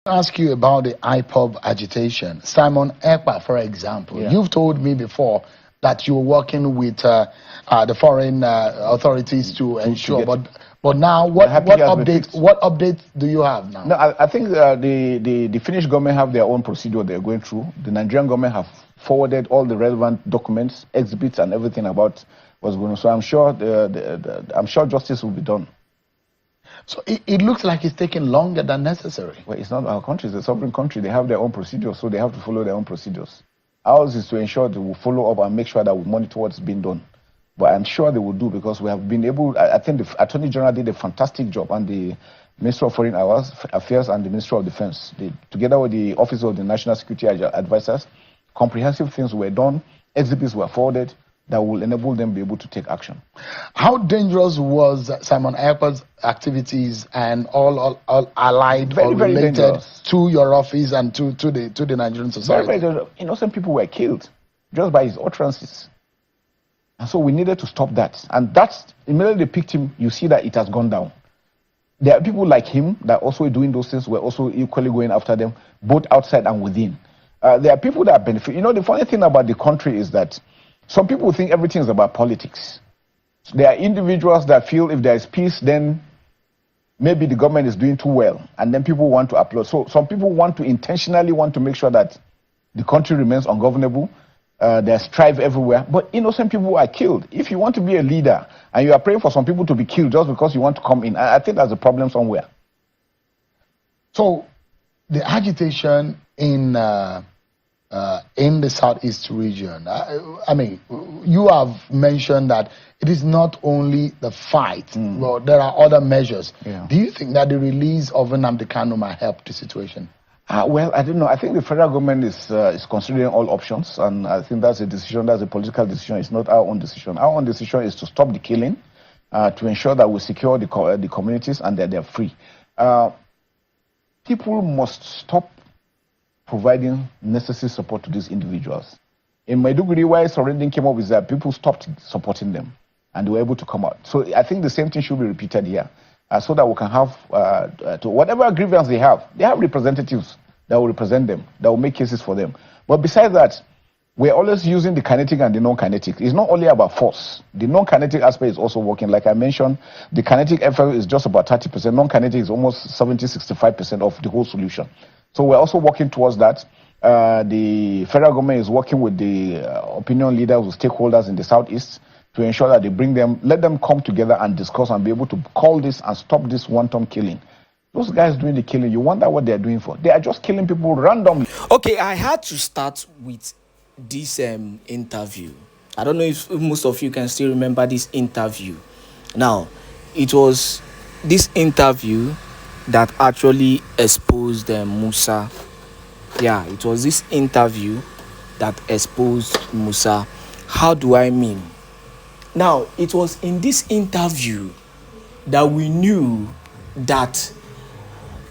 Ask you about the IPOB agitation. Simon Ekpa, for example, you've told me before that you're working with the foreign authorities to ensure, but now what updates do you have now? No, I think the Finnish government have their own procedure they're going through. The Nigerian government have forwarded all the relevant documents, exhibits, and everything about what's going on. So I'm sure justice will be done. So it looks like it's taking longer than necessary. Well, it's not our country, it's a sovereign country. They have their own procedures, so they have to follow their own procedures. Ours is to ensure they will follow up and make sure that we monitor what's being done. But I'm sure they will do, because we have been able, I think the Attorney General did a fantastic job, and the Minister of Foreign Affairs and the Minister of Defense, together with the Office of the National Security Advisors, comprehensive things were done, exhibits were forwarded, that will enable them to be able to take action. How dangerous was Simon Ekpa's activities and all allied or related to your office and to the Nigerian society? Very innocent people were killed just by his utterances. And so we needed to stop that. And that's immediately picked him, you see that it has gone down. There are people like him that also doing those things, were also equally going after them, both outside and within. There are people that benefit. You know, the funny thing about the country is that some people think everything is about politics. There are individuals that feel if there is peace, then maybe the government is doing too well, and then people want to applaud. So some people intentionally want to make sure that the country remains ungovernable. There's strife everywhere, but innocent people are killed. If you want to be a leader and you are praying for some people to be killed just because you want to come in, I think there's a problem somewhere. So the agitation in the southeast region, I mean, you have mentioned that it is not only the fight, but there are other measures. Do you think that the release of Nnamdi Kanu might help the situation? Well, I don't know. I think the federal government is considering all options, and I think that's a decision, that's a political decision. It's not our own decision. Our own decision is to stop the killing, to ensure that we secure the communities and that they're free. People must stop providing necessary support to these individuals. In Maiduguri, why surrendering came up, is that people stopped supporting them and they were able to come out. So I think the same thing should be repeated here, so that we can have, to whatever grievance they have representatives that will represent them, that will make cases for them. But besides that, we're always using the kinetic and the non-kinetic. It's not only about force. The non-kinetic aspect is also working. Like I mentioned, the kinetic effort is just about 30%. Non-kinetic is almost 70-65% of the whole solution. So we're also working towards that. The federal government is working with the opinion leaders, with stakeholders in the southeast, to ensure that they bring them, let them come together and discuss and be able to call this and stop this wanton killing. Those guys doing the killing, you wonder what they're doing for. They are just killing people randomly. Okay, I had to start with this interview. I don't know if most of you can still remember this interview. Now, it was this interview that actually exposed Musa. Yeah, it was this interview that exposed Musa. How do I mean? Now, it was in this interview that we knew that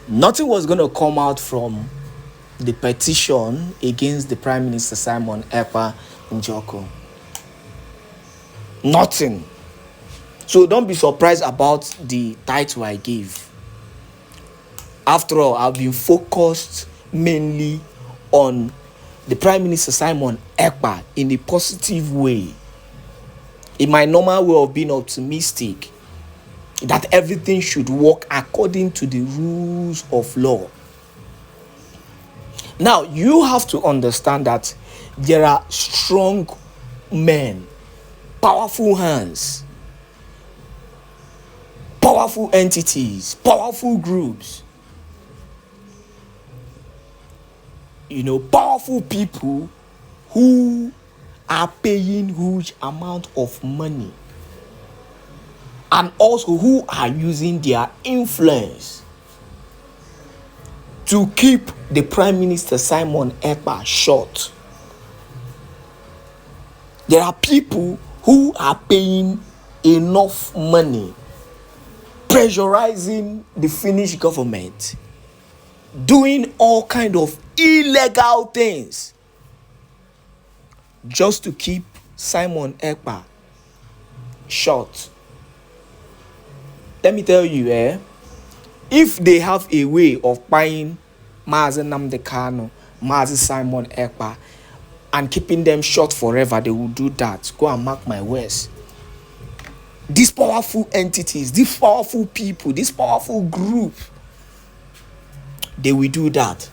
nothing was going to come out from the petition against the Prime Minister Simon Ekpa Njoko. Nothing. So don't be surprised about the title I gave. After all, I've been focused mainly on the Prime Minister Simon Ekpa in a positive way. In my normal way of being optimistic, that everything should work according to the rules of law. Now, you have to understand that there are strong men, powerful hands, powerful entities, powerful groups, powerful people who are paying huge amount of money, and also who are using their influence to keep the Prime Minister Simon Ekpa short. There are people who are paying enough money, pressurizing the Finnish government, doing all kind of illegal things just to keep Simon Ekpa short. Let me tell you, if they have a way of buying Mazi Nnamdi Kanu, Mazi Simon Ekpa, and keeping them short forever, they will do that. Go and mark my words. These powerful entities, these powerful people, this powerful group, they will do that.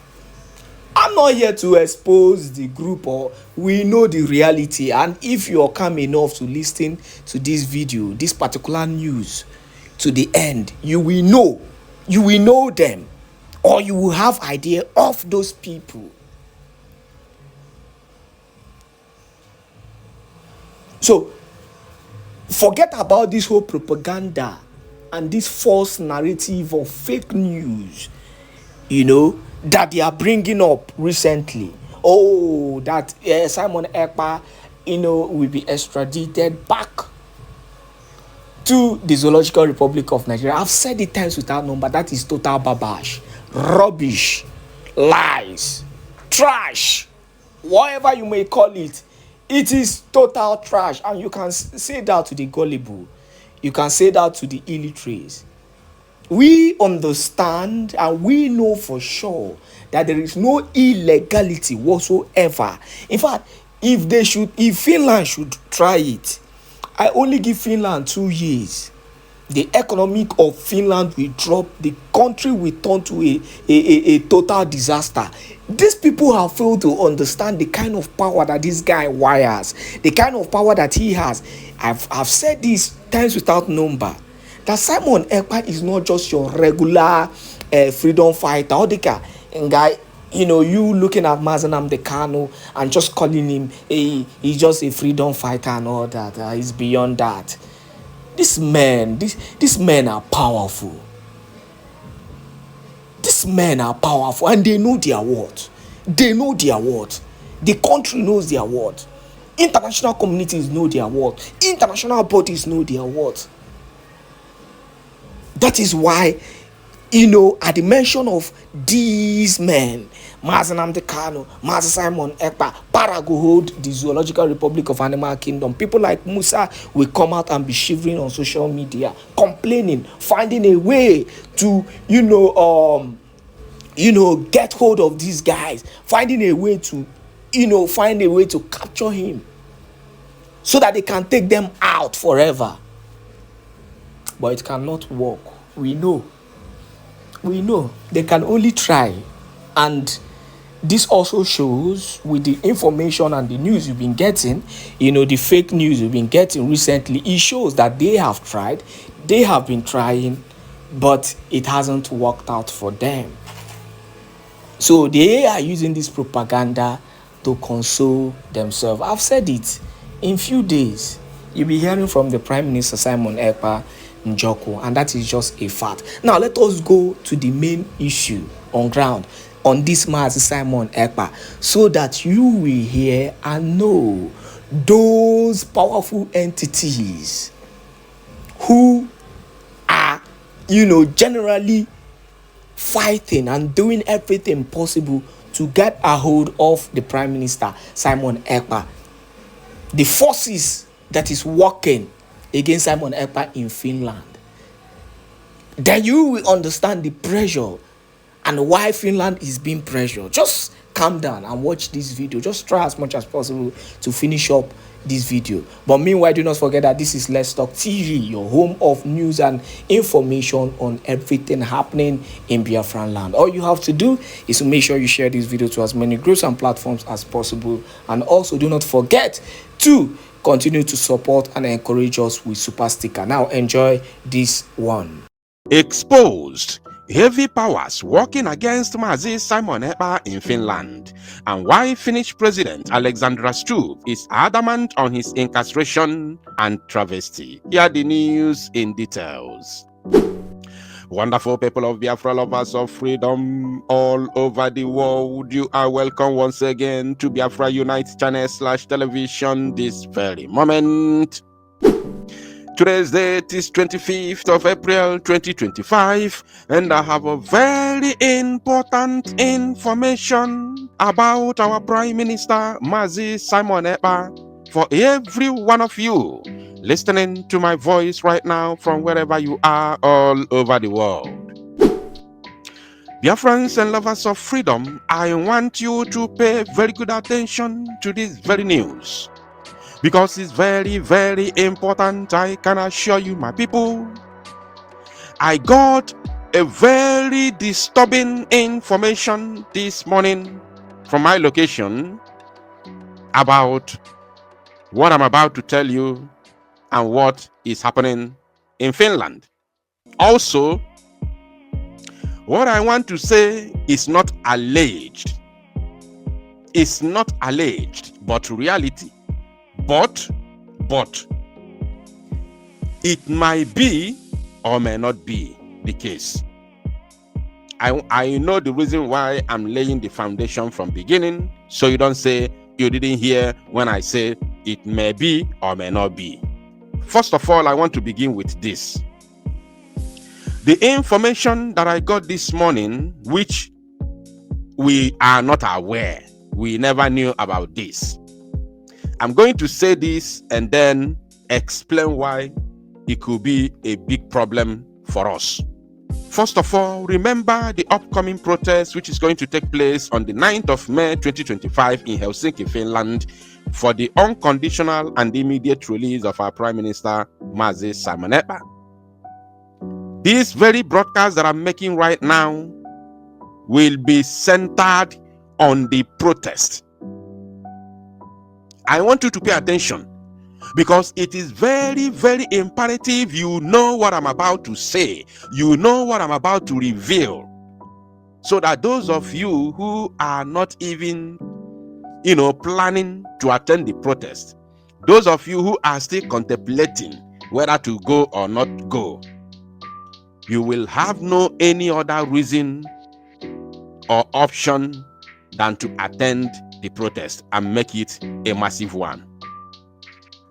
I'm not here to expose the group, or we know the reality. And if you're calm enough to listen to this video, this particular news to the end, you will know them, or you will have idea of those people. So forget about this whole propaganda and this false narrative of fake news, that they are bringing up recently. Oh, that Simon Ekpa, will be extradited back to the Zoological Republic of Nigeria. I've said it times without number. That is total babash, rubbish, lies, trash, whatever you may call it. It is total trash. And you can say that to the gullible. You can say that to the illiterate. We understand and we know for sure that there is no illegality whatsoever. In fact, if Finland should try it, I only give Finland 2 years. The economic of Finland will drop. The country will turn to a total disaster. These people have failed to understand the kind of power that this guy wires, the kind of power that he has. I've said this times without number, that Simon Ekpa is not just your regular freedom fighter or the guy. You looking at Mazi Nnamdi Kanu and just calling him he's just a freedom fighter and all that. He's beyond that. These men are powerful. These men are powerful, and they know their worth. They know their worth. The country knows their worth. International communities know their worth. International bodies know their worth. That is why, at the mention of these men, Mazi Nnamdi Kanu, Mazi Simon Ekpa, para go hold the Zoological Republic of Animal Kingdom, people like Musa will come out and be shivering on social media, complaining, finding a way to, get hold of these guys, finding a way to, capture him, so that they can take them out forever. But it cannot work. We know. They can only try. And this also shows, with the information and the news you've been getting, the fake news you've been getting recently, it shows that they have tried, they have been trying, but it hasn't worked out for them. So they are using this propaganda to console themselves. I've said it. In few days, you'll be hearing from the Prime Minister Simon Ekpa Njoko, and that is just a fact. Now let us go to the main issue on ground on this Mazi Simon Ekpa, so that you will hear and know those powerful entities who are, generally fighting and doing everything possible to get a hold of the Prime Minister Simon Ekpa. The forces that is working against Simon Ekpa in Finland. Then you will understand the pressure and why Finland is being pressured. Just calm down and watch this video. Just try as much as possible to finish up this video. But meanwhile, do not forget that this is Let's Talk TV, your home of news and information on everything happening in Biafran land. All you have to do is to make sure you share this video to as many groups and platforms as possible. And also do not forget to continue to support and encourage us with super sticker. Now enjoy this one. Exposed. Heavy powers working against Mazi Simon Ekpa in Finland, and why Finnish President Alexander Stubb is adamant on his incarceration and travesty. Here are the news in details. Wonderful people of Biafra, lovers of freedom all over the world, you are welcome once again to Biafra Unite channel/television this very moment. Today's date is 25th of April 2025, and I have a very important information about our Prime Minister Mazi Simon Ekpa for every one of you listening to my voice right now from wherever you are all over the world. Dear friends and lovers of freedom, I want you to pay very good attention to this very news because it's very, very important. I can assure you, my people, I got a very disturbing information this morning from my location about what I'm about to tell you and what is happening in Finland. Also, what I want to say is not alleged. It's not alleged, but reality. But it might be or may not be the case. I know the reason why I'm laying the foundation from beginning, so you don't say you didn't hear when I say it may be or may not be. First of all, I want to begin with this. The information that I got this morning, which we are not aware, we never knew about this. I'm going to say this and then explain why it could be a big problem for us. First of all, remember the upcoming protest which is going to take place on the 9th of May 2025 in Helsinki, Finland, for the unconditional and immediate release of our Prime Minister, Musa Simon Ekpa. This very broadcast that I'm making right now will be centered on the protest. I want you to pay attention because it is very, very imperative you know what I'm about to say. You know what I'm about to reveal. So that those of you who are not even, planning to attend the protest, those of you who are still contemplating whether to go or not go, you will have no any other reason or option than to attend the protest and make it a massive one.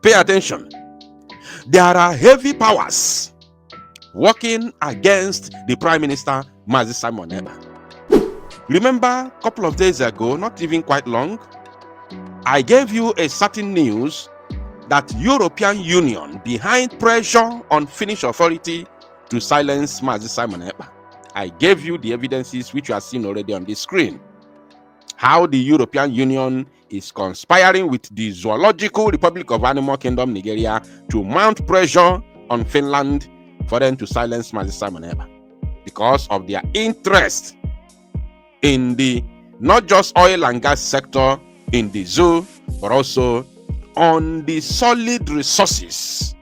Pay attention. There are heavy powers working against the Prime Minister, Musa Simon Ekpa. Remember, a couple of days ago, not even quite long, I gave you a certain news that European Union behind pressure on Finnish authority to silence Musa Simon Ekpa. I gave you the evidences which you have seen already on this screen. How the European Union is conspiring with the Zoological Republic of Animal Kingdom, Nigeria, to mount pressure on Finland for them to silence Musa Simon Ekpa because of their interest in the not just oil and gas sector in the zoo, but also on the solid resources,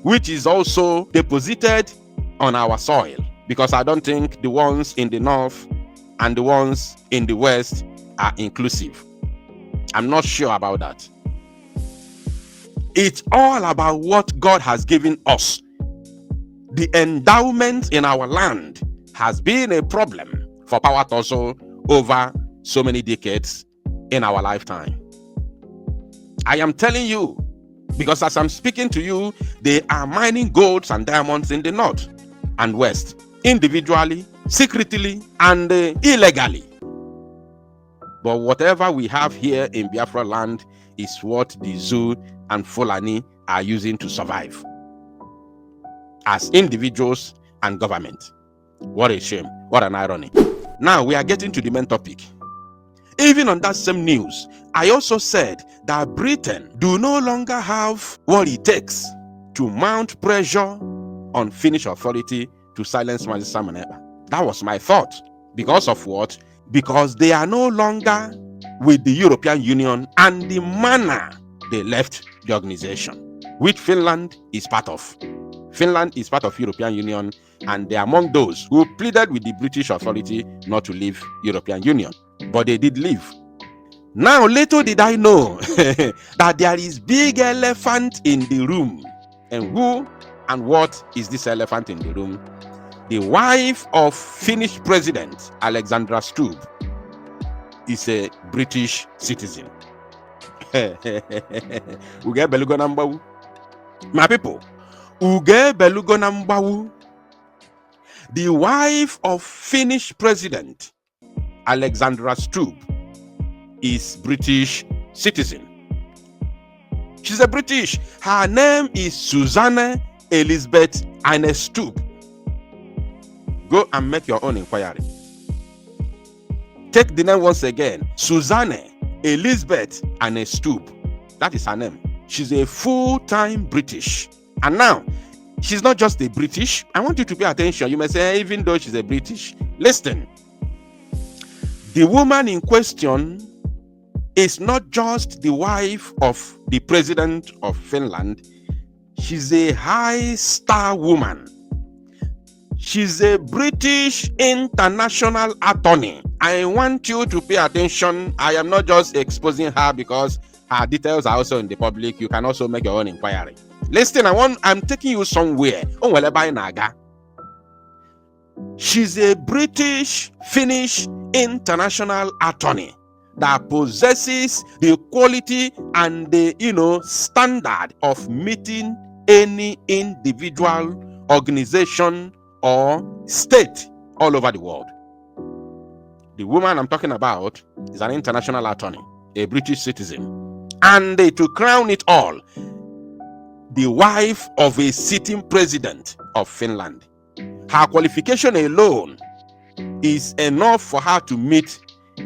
which is also deposited on our soil. Because I don't think the ones in the north and the ones in the west are inclusive. I'm not sure about that. It's all about what God has given us. The endowment in our land has been a problem for power tussle over so many decades in our lifetime. I am telling you, because as I'm speaking to you, they are mining golds and diamonds in the north and west, individually, secretly, and illegally. But whatever we have here in Biafra land is what the Zoo and Fulani are using to survive as individuals and government. What a shame. What an irony. Now we are getting to the main topic. Even on that same news, I also said that Britain do no longer have what it takes to mount pressure on Finnish authority to silence Musa Simon Ekpa. That was my thought. Because of what? Because they are no longer with the European Union and the manner they left the organization, which Finland is part of. Finland is part of European Union, and they are among those who pleaded with the British authority not to leave European Union. But they did leave. Now, little did I know that there is big elephant in the room. And who and what is this elephant in the room? The wife of Finnish President Alexandra Stubb is a British citizen. Uge belugo na mgbawu. My people, uge belugo na mgbawu. The wife of Finnish President Alexandra Stubb is British citizen. She's a British. Her name is Susanne Elizabeth Ines Stubb. Go and make your own inquiry. Take the name once again. Susanne Elizabeth Anestube. That is her name. She's a full-time British. And now, she's not just a British. I want you to pay attention. You may say, even though she's a British. Listen. The woman in question is not just the wife of the president of Finland. She's a high star woman. She's a British international attorney. I want you to pay attention. I am not just exposing her because her details are also in the public. You can also make your own inquiry. Listen, I'm taking you somewhere. She's a British Finnish international attorney that possesses the quality and the standard of meeting any individual, organization, or state all over the world. The woman I'm talking about is an international attorney, a British citizen, and to crown it all, the wife of a sitting president of Finland. Her qualification alone is enough for her to meet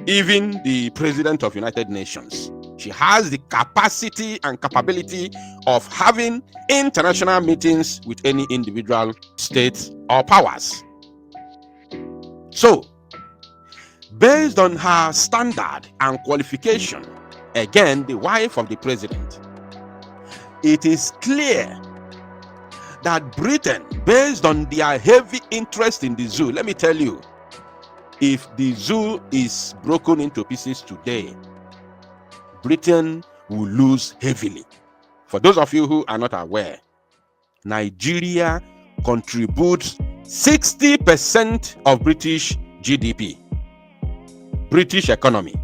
even the president of United Nations. She has the capacity and capability of having international meetings with any individual state or powers. So, based on her standard and qualification, again, the wife of the president, it is clear that Britain, based on their heavy interest in the zoo, let me tell you, if the zoo is broken into pieces today, Britain will lose heavily. For those of you who are not aware, Nigeria contributes 60% of British GDP, British economy.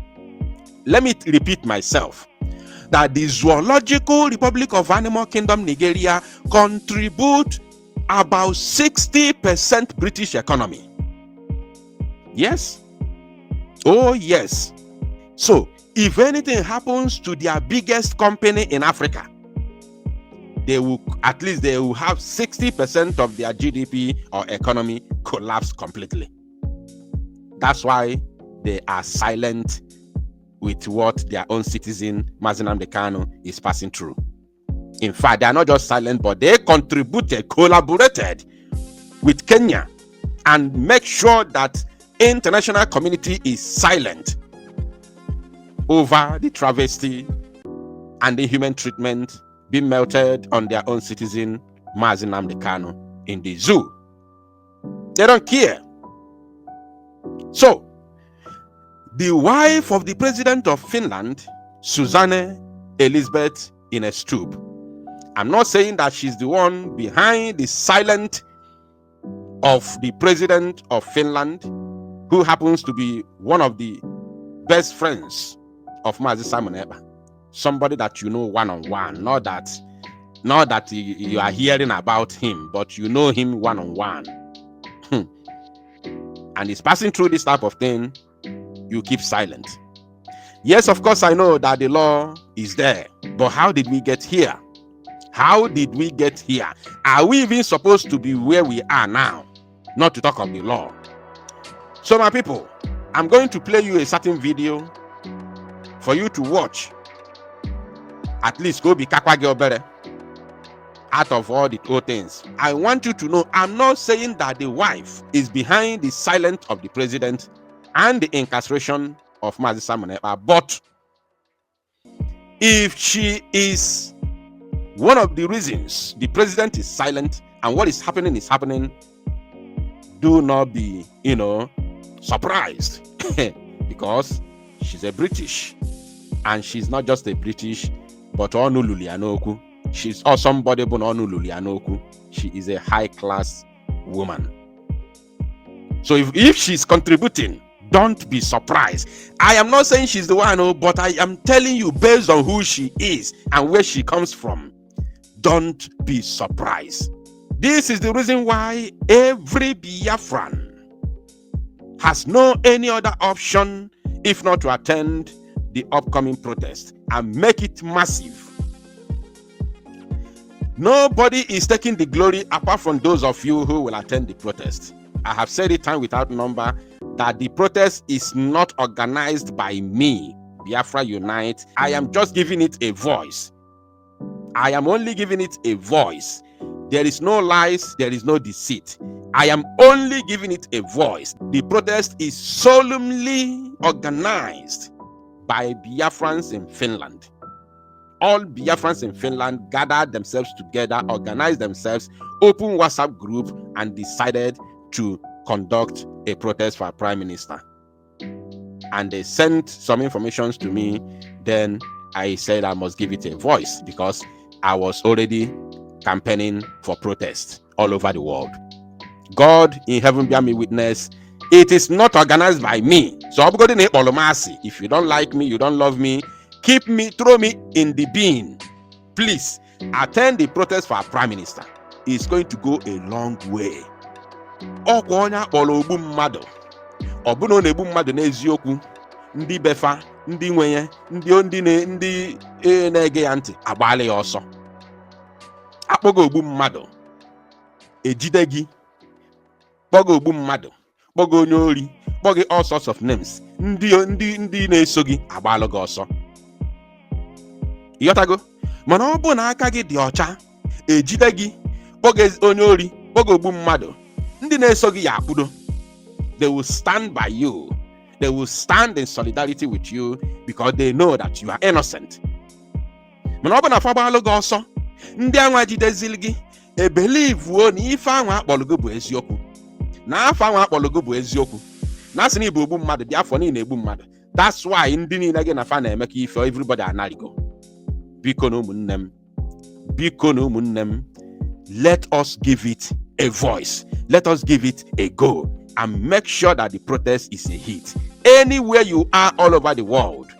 Let me repeat myself, that the Zoological Republic of Animal Kingdom, Nigeria, contribute about 60% British economy. Yes? Oh, yes. So, if anything happens to their biggest company in Africa, they will have 60% of their GDP or economy collapse completely. That's why they are silent with what their own citizen, Mazi Nnamdi Kanu, is passing through. In fact, they are not just silent, but they collaborated with Kenya and make sure that international community is silent over the travesty and the inhuman treatment being melted on their own citizen, Mazi Nnamdi Kanu, in the zoo. They don't care. So, the wife of the president of Finland, Susanne Elizabeth Anestube, I'm not saying that she's the one behind the silent of the president of Finland, who happens to be one of the best friends of Mazi Simon Ekpa. Somebody that you know one-on-one, not that you are hearing about him, but you know him one-on-one. And he's passing through this type of thing, you keep silent. Yes, of course, I know that the law is there, but how did we get here? How did we get here? Are we even supposed to be where we are now? Not to talk of the law. So, my people, I'm going to play you a certain video for you to watch. At least go be kakwa girl better. Out of all the old things, I want you to know, I'm not saying that the wife is behind the silence of the president and the incarceration of Mazi Simon Ekpa, but if she is one of the reasons the president is silent and what is happening, do not be, surprised because she's a British, and she's not just a British, but Onululianoku. She's also somebody born Onululianoku. She is a high-class woman. So if she's contributing, don't be surprised. I am not saying she's the one, but I am telling you based on who she is and where she comes from. Don't be surprised. This is the reason why every Biafran has no any other option if not to attend the upcoming protest and make it massive. Nobody is taking the glory apart from those of you who will attend the protest. I have said it time without number that the protest is not organized by me, Biafra Unite. I am just giving it a voice. I am only giving it a voice. There is no lies, there is no deceit. I am only giving it a voice. The protest is solemnly organized by Biafrans in Finland. All Biafrans in Finland gathered themselves together, organized themselves, opened WhatsApp group, and decided to conduct a protest for our Prime Minister. And they sent some information to me. Then I said I must give it a voice because I was already campaigning for protest all over the world. God in heaven bear me witness, it is not organized by me. So I'm going to if you don't like me, you don't love me, keep me, throw me in the bin. Please attend the protest for our Prime Minister. It's going to go a long way. Ọbụna na-egbu mmadụ n'eziokwu, ndị befa, ndị nwenye, ndị na-ege ya ntị agbaala ya ọsọ. Akpọgo ogbu mmadụ, ejide gị, kpọgo ogbu mmadụ, kpọgo onye ori, kpọgo all sorts of names. Ndị na-eso gị agbaala gị ọsọ. Ịghọtago? Mana ọ bụ na aka gị dị ọcha, ejide gị, kpọgo onye ori, kpọgo ogbu mmadụ, ndị na-eso gị ya akwụdo. They will stand by you. They will stand in solidarity with you because they know that you are innocent. Mana ọ bụ na fagbalụ gị ọsọ, ndị anwa jidezili gị, ebelivuo na ife anwa akpọlụ gị bụ eziokwu. Na afọ anwa akpọlụ gị bụ eziokwu. Na asị na ibu ogbu mmadụ, dị afọ niile egbu mmadụ. That's why ndị niile gị na fa na-eme ka ife everybody anarigo. Biko na ụmụnne m, let us give it a voice. Let us give it a go. And make sure that the protest is a hit. Anywhere you are all over the world,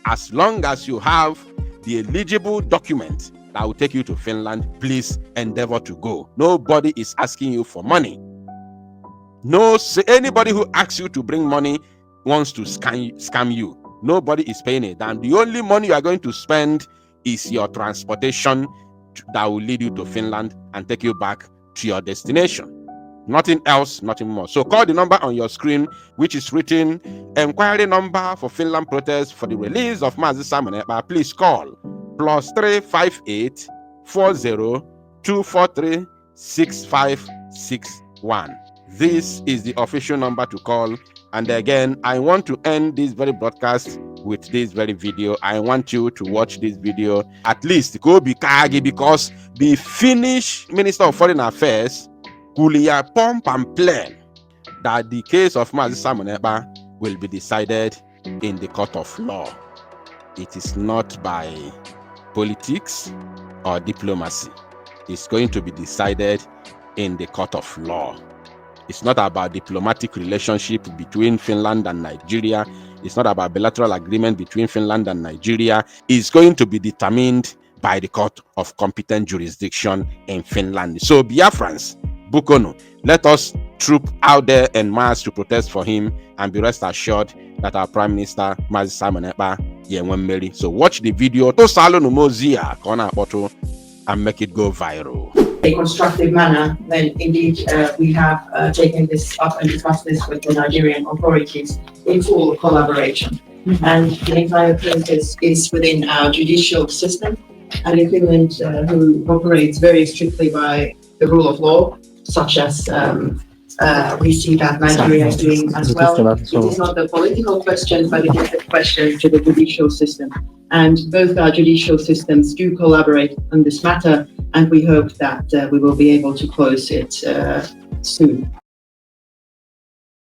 as long as you have the eligible document that will take you to Finland, please endeavor to go. Nobody is asking you for money. Anybody who asks you to bring money wants to scam you. Nobody is paying it. And the only money you are going to spend is your transportation that will lead you to Finland and take you back to your destination. Nothing else, nothing more. So call the number on your screen, which is written inquiry number for Finland protest for the release of Mazi Simon Ekpa. Please call +358 40 243 6561. This is the official number to call. And again, I want to end this very broadcast with this very video. I want you to watch this video. At least go Bikagi, because the Finnish Minister of Foreign Affairs Kulia pump and plan that the case of Mazi Simon Ekpa will be decided in the court of law. It is not by politics or diplomacy. It's going to be decided in the court of law. It's not about diplomatic relationship between Finland and Nigeria. It's not about bilateral agreement between Finland and Nigeria. It's going to be determined by the court of competent jurisdiction in Finland. So Biafrans, Bukono, let us troop out there en masse to protest for him, and be rest assured that our Prime Minister Mazi Simon Ekpa Yenwemeri. So watch the video to Salo Numozia Kona Poto and make it go viral. A constructive manner, then indeed we have taken this up and discussed this with the Nigerian authorities in full collaboration. And the entire process is within our judicial system, and in Finland, who operates very strictly by the rule of law, such as we see that Nigeria is doing as well. It is not a political question, but it is a question to the judicial system. And both our judicial systems do collaborate on this matter, and we hope that we will be able to close it soon.